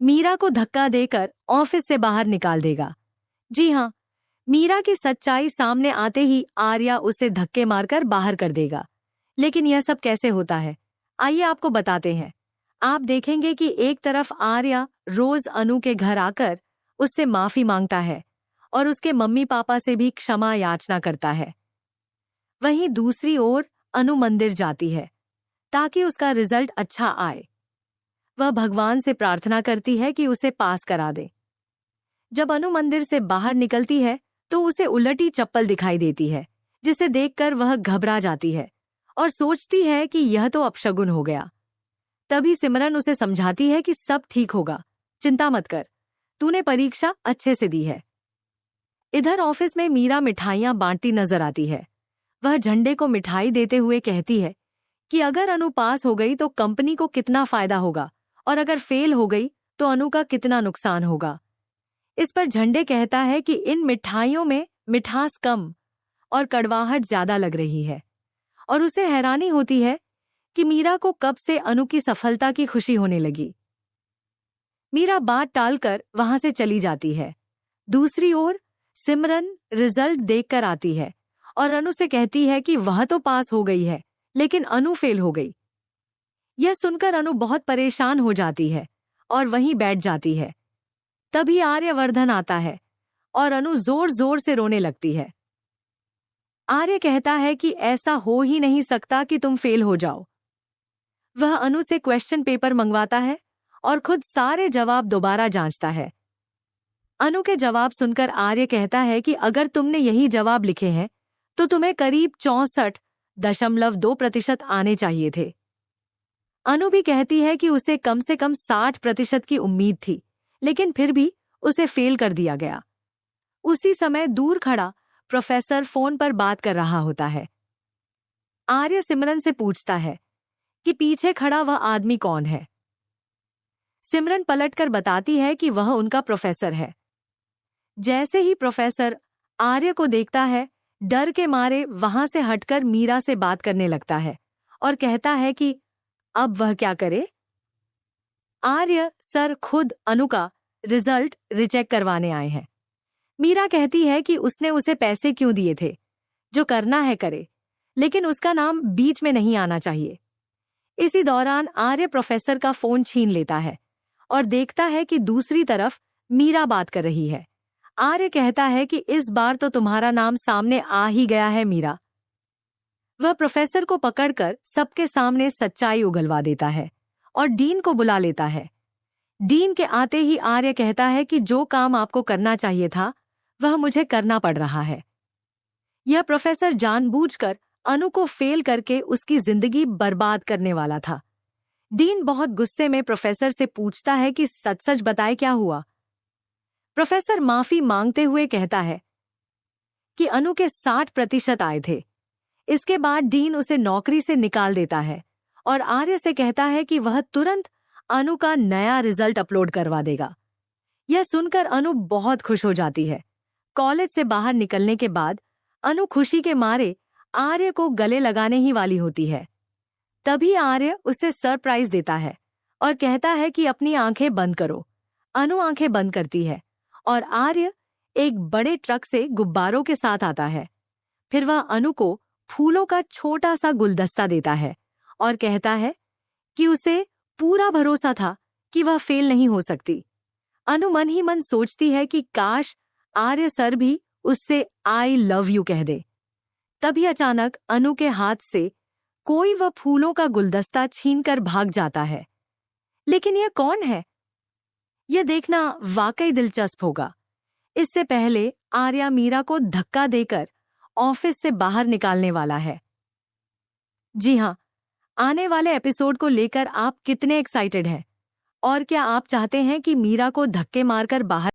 मीरा को धक्का देकर ऑफिस से बाहर निकाल देगा। जी हाँ, मीरा की सच्चाई सामने आते ही आर्या उसे धक्के मारकर बाहर कर देगा। लेकिन यह सब कैसे होता है, आइए आपको बताते हैं। आप देखेंगे कि एक तरफ आर्या रोज अनु के घर आकर उससे माफी मांगता है और उसके मम्मी पापा से भी क्षमा याचना करता है। वहीं दूसरी ओर अनु मंदिर जाती है ताकि उसका रिजल्ट अच्छा आए। वह भगवान से प्रार्थना करती है कि उसे पास करा दे। जब अनु मंदिर से बाहर निकलती है तो उसे उलटी चप्पल दिखाई देती है, जिसे देखकर वह घबरा जाती है और सोचती है कि यह तो अपशगुन हो गया। तभी सिमरन उसे समझाती है कि सब ठीक होगा, चिंता मत कर, तूने परीक्षा अच्छे से दी है। इधर ऑफिस में मीरा मिठाइयां बांटती नजर आती है। वह झंडे को मिठाई देते हुए कहती है कि अगर अनु पास हो गई तो कंपनी को कितना फायदा होगा और अगर फेल हो गई तो अनु का कितना नुकसान होगा। इस पर झंडे कहता है कि इन मिठाइयों में मिठास कम और कड़वाहट ज्यादा लग रही है और उसे हैरानी होती है कि मीरा को कब से अनु की सफलता की खुशी होने लगी। मीरा बात टालकर वहां से चली जाती है। दूसरी ओर सिमरन रिजल्ट देखकर आती है और अनु से कहती है कि वह तो पास हो गई है लेकिन अनु फेल हो गई। यह सुनकर अनु बहुत परेशान हो जाती है और वहीं बैठ जाती है। तभी आर्यवर्धन आता है और अनु जोर जोर से रोने लगती है। आर्य कहता है कि ऐसा हो ही नहीं सकता कि तुम फेल हो जाओ। वह अनु से क्वेश्चन पेपर मंगवाता है और खुद सारे जवाब दोबारा जांचता है। अनु के जवाब सुनकर आर्य कहता है कि अगर तुमने यही जवाब लिखे हैं तो तुम्हें करीब 64.2% आने चाहिए थे। अनु भी कहती है कि उसे कम से कम 60% की उम्मीद थी, लेकिन फिर भी उसे फेल कर दिया गया। उसी समय दूर खड़ा प्रोफेसर फोन पर बात कर रहा होता है। आर्य सिमरन से पूछता है कि पीछे खड़ा वह आदमी कौन है। सिमरन पलटकर बताती है कि वह उनका प्रोफेसर है। जैसे ही प्रोफेसर आर्य को देखता है, डर के मारे वहां से हटकर मीरा से बात करने लगता है और कहता है कि अब वह क्या करे। आर्य सर खुद अनु का रिजल्ट रिचेक करवाने आए हैं। मीरा कहती है कि उसने उसे पैसे क्यों दिए थे, जो करना है करे, लेकिन उसका नाम बीच में नहीं आना चाहिए। इसी दौरान आर्य प्रोफेसर का फोन छीन लेता है और देखता है कि दूसरी तरफ मीरा बात कर रही है। आर्य कहता है कि इस बार तो तुम्हारा नाम सामने आ ही गया है मीरा। वह प्रोफेसर को पकड़कर सबके सामने सच्चाई उगलवा देता है और डीन को बुला लेता है। डीन के आते ही आर्य कहता है कि जो काम आपको करना चाहिए था वह मुझे करना पड़ रहा है। यह प्रोफेसर जानबूझकर अनु को फेल करके उसकी जिंदगी बर्बाद करने वाला था। डीन बहुत गुस्से में प्रोफेसर से पूछता है कि सच सच बताए क्या हुआ। प्रोफेसर माफी मांगते हुए कहता है कि अनु के 60% आए थे। इसके बाद डीन उसे नौकरी से निकाल देता है और आर्य से कहता है कि वह तुरंत अनु का नया रिजल्ट अपलोड करवा देगा। यह सुनकर अनु बहुत खुश हो जाती है। कॉलेज से बाहर निकलने के बाद अनु खुशी के मारे आर्य को गले लगाने ही वाली होती है। तभी आर्य उसे सरप्राइज देता है और कहता है कि अपनी आंखें बंद करो। अनु आंखें बंद करती है और आर्य एक बड़े ट्रक से गुब्बारों के साथ आता है। फिर वह अनु को फूलों का छोटा सा गुलदस्ता देता है और कहता है कि उसे पूरा भरोसा था कि वह फेल नहीं हो सकती। अनु मन ही मन सोचती है कि काश आर्य सर भी उससे आई लव यू कह दे। तभी अचानक अनु के हाथ से कोई वह फूलों का गुलदस्ता छीनकर भाग जाता है। लेकिन यह कौन है, यह देखना वाकई दिलचस्प होगा। इससे पहले आर्या मीरा को धक्का देकर ऑफिस से बाहर निकालने वाला है। जी हाँ, आने वाले एपिसोड को लेकर आप कितने एक्साइटेड हैं और क्या आप चाहते हैं कि मीरा को धक्के मारकर बाहर